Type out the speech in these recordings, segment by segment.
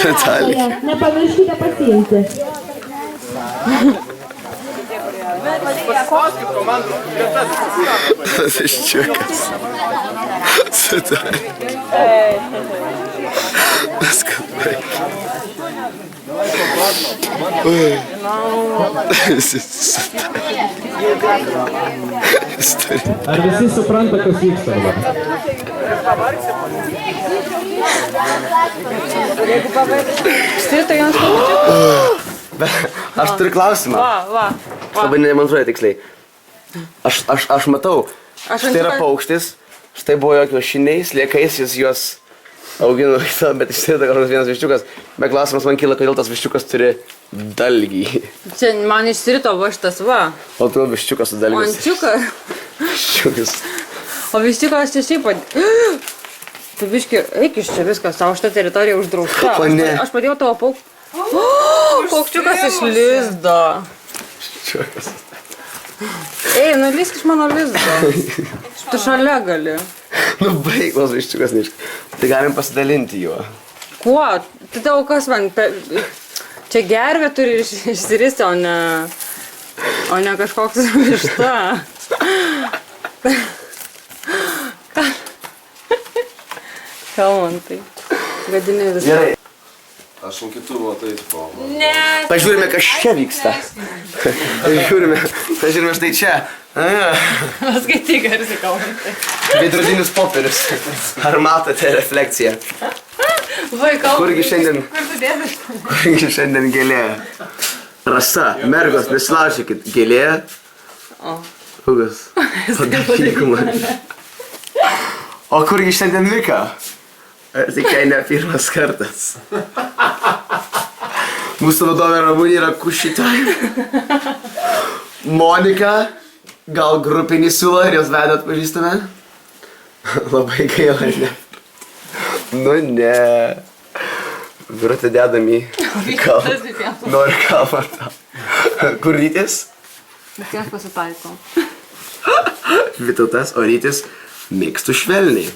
Vietoje. Nepamirškite pasiimti. Viščiukas. Sutarė. Viskas baigė. Visi sutarė. Ar visi supranta, kas vyksta dabar? Stirta jiems paukščių? Aš turiu klausimą. Va. Aš labai nedemonstruoju tiksliai. Aš matau. Štai yra paukštis. Štai buvo jo kiaušiniai, sliekais jis juos augino, bet išsirita kažkoks vienas viščiukas. Bet klausimas man kyla, kodėl tas viščiukas turi dalgį. Čia man išsirito va šitas va. O tu viščiukas su dalgis. Ančiukas. Viščiukas. O viščiukas čia šiaip pat... Tu biški, eik iš čia viskas, tau šitą teritoriją uždrausta. O ne. Aš padėjau tavo paukščiukas iš lizdo. Viščiukas. Ei, nulysk iš mano lizdo. Tu šalia gali. Nu baig, vos viščiukas neiškai. Tai galim pasidalinti juo. Kuo? Tai tau kas man... Čia gervė turi išsiristi, o ne kažkoks višta. Kalmantai. Gadini visą. Gerai. Aš ant kitų matai, tipo. Ne. Pažiūrime, kas čia vyksta. Pažiūrime štai čia. Skaityk, garsiai kalmantai. Veidrodinis popierius. Ar matote refleksiją? Vaikau. Kurgi šiandien gėlė? Rasa, mergos, nesilaužykit. Gėlė. Hugas. Padaryk man. O kurgi šiandien Vika? Tikrai ne pirmas kartas. Mūsų vadovė Ramunė yra kušytoj. Monika, gal grupinį siūlą ir jos vedą atpažįstame? Labai gaila, ne? Nu ne. Virutė dedam į kalbą. Nori kalbą tau. Kur Rytis? Vis tiek pasitaiko. Vytautas, o Rytis mėgstu švelniai.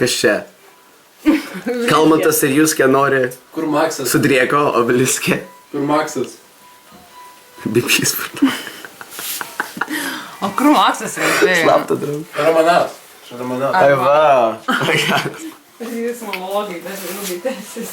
Kas čia? Kalmantas ir jūs, kie nori Kur Maksas? sudrieko obeliskė. Kur Maksas? Dipšys vardu. O kur Maksas yra? Slapta draug. Romanas. Romanas. Ai va. Jūs monologai, bet ilgai tęsis.